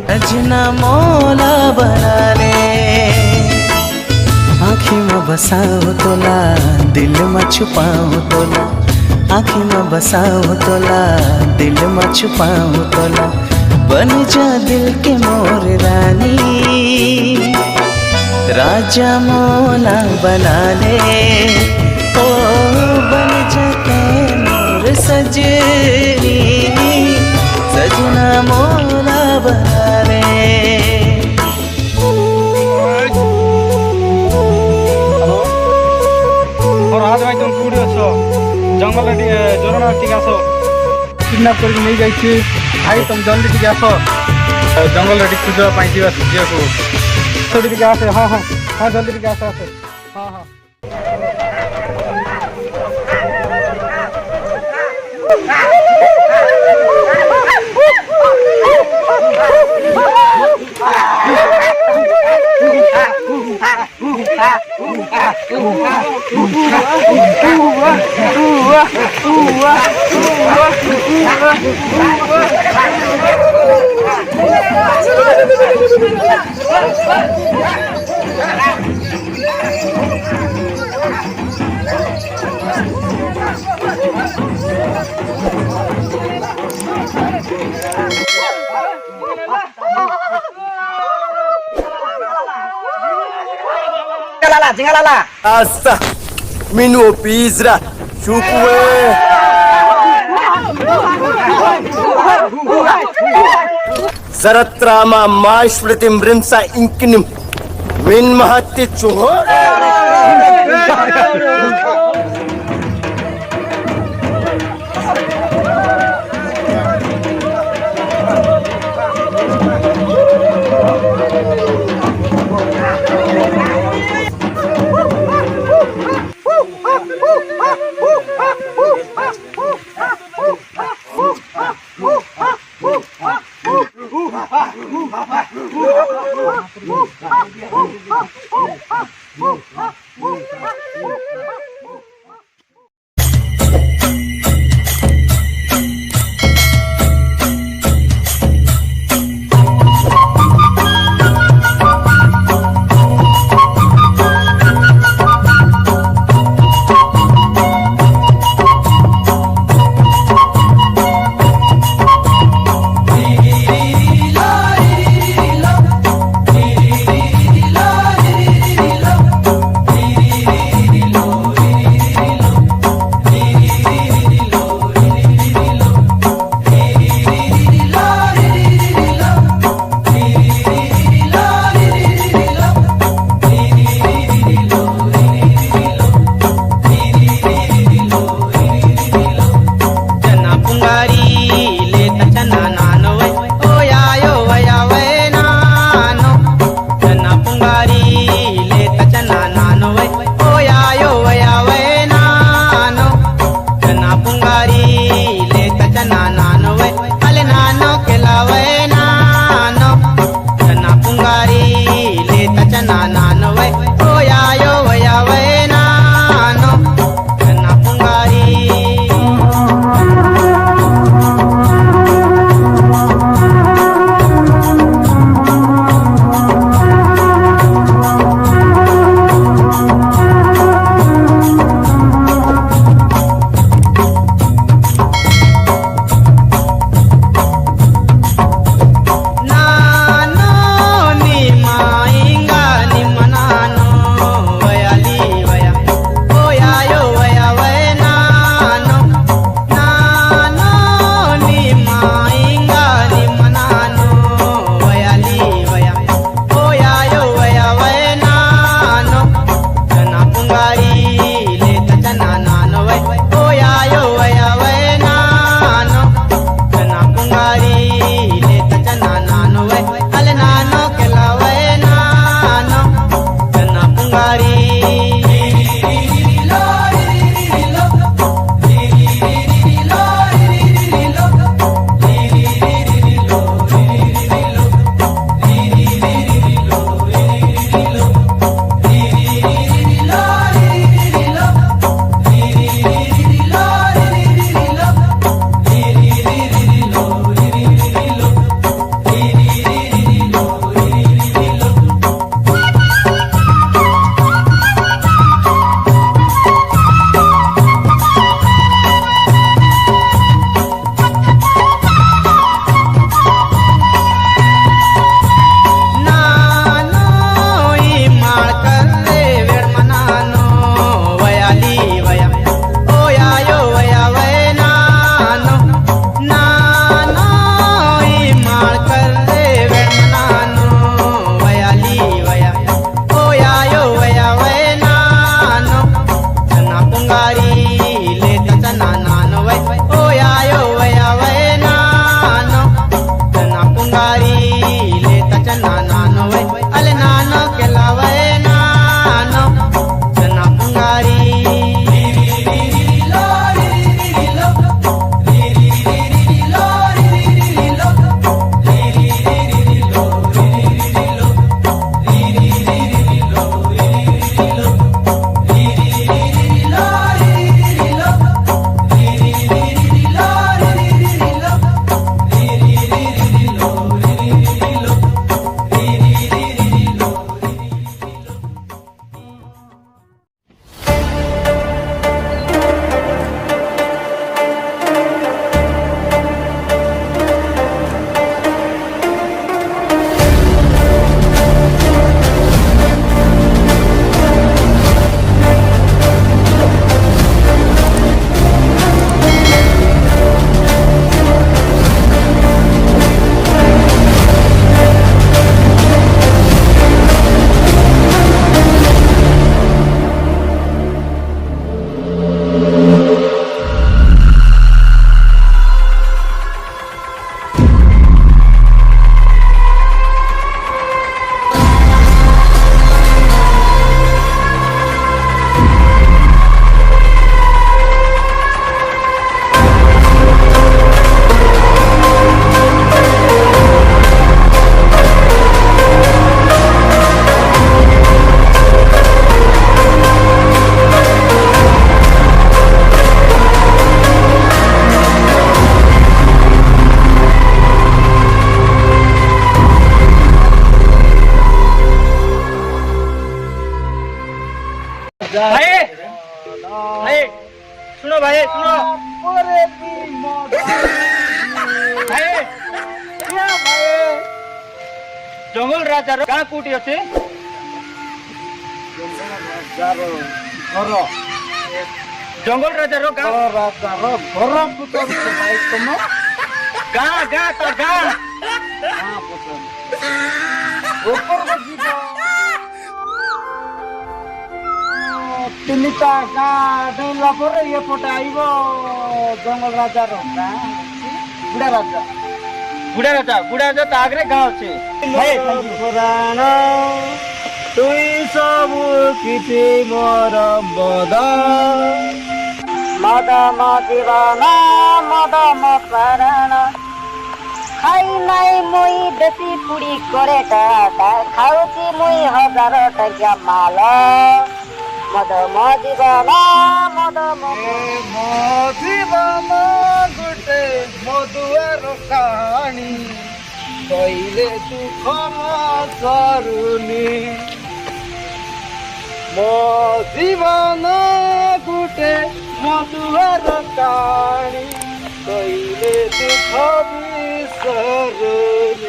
सजना मौला बना ले, आँखी में बसाओ तोला, दिल में छुपाओ तोला, आँखी में बसाओ तोला, दिल में छुपाओ तोला, बन जा दिल के मोर रानी, राजा मौला बना ले, ओ बन जा के मोर सजनी, सजना मौला बना ले। आज भाई तुम कौटी अछ जंगल जोरण टिके आस किडनाप कर नहीं जाइए भाई तुम जल्दी टिके आस जंगल खोजा जा सूर्य को थोड़ी टिके आस। हाँ हाँ हाँ जल्दी टिके आस आस। हाँ हाँ Asa, minu pizra, chukwe. Zaratrama maishpratim brimsa inkinim. Min mahatti chuho. Nano, Nano, Nano, भाई सुनो भाई सुनो भाई जंगल राजा गाँ कोटी अच्छे जंगल राजा गाँ गाँ गाँ तो गाँ ତିନିଟା ଗାଁ ଡେଇଁଲା ପରେ ଏପଟେ ଆଇବ ଜଙ୍ଗଲ ରାଜାର ଗାଁ ବୁଢା ରାଜା बुढ़ा राजा तो आगरे गाँव अच्छे ପୁରାଣ ତୁଇ ସବୁ କିଛି ମୋର ବଦ ମଦ ମୋ ଜୀବନ ମଦ ମୋ ପ୍ରାଣ ଖାଇ ନାଇଁ ମୁଇ ଦେଶୀ ପୁଡ଼ି করে টাটা ଖାଉଛି ମୁଇ 1000 ଟଙ୍କିଆ ମାଲ ମଦ ମୋ ଜୀବନ ମଦ ମୋ ଜୀବନ ଗୋଟେ ମଧୁଆର କାହାଣୀ କହିଲେ ଦୁଃଖ ସରୁନି ମୋ ଜୀବନ ଗୋଟେ ମଧୁଆର କାହାଣୀ କହିଲେ ଦୁଃଖ ସରୁନି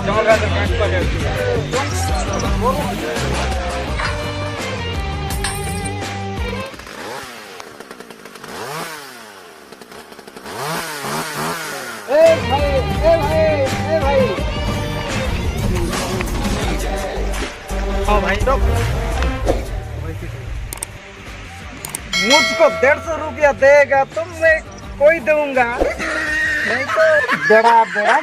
जंगल राजा गाँव पर हाँ भाई तो मुझको 150 रुपया देगा तो मैं कोई दूंगा नहीं तो बड़ा बड़ा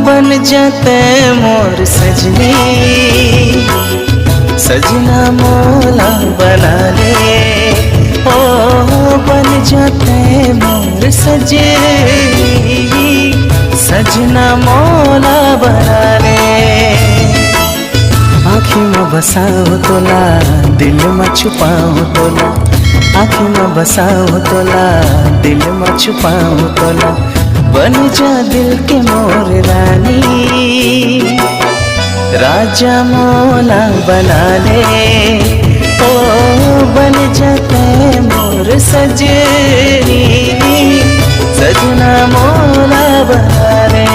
बन जाते मोर सजनी, सजना मोला बना ले। ओ बन जाते मोर सजनी, सजना मोला बना ले। आँखी में बसाओ तोला, दिल में छुपाओ तोला। आँखी में बसाओ तोला, दिल में छुपाओ तोला। बन जा दिल के मोर रानी, राजा मोला बना ले। ओ बन जाते मोर सजनी, सजना मोला बना ले।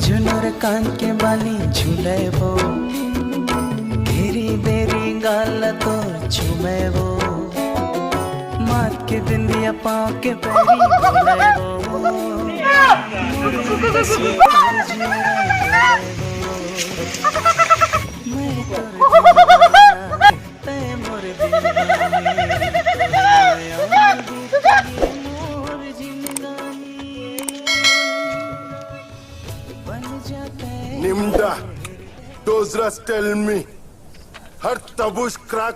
झुनर कान के बाली झुलेबो, घेरी बेरी गाल तोर चुमेबो। मात के बिंदिया पाँव के पैरी बुलेबो। मैं तोर तै मोर Nimda, those rats tell me, her tabush crack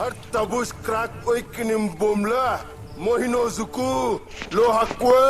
her tabush crack oikinim bomla, mohino zuku, lo hakwe.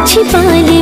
छिपा ले।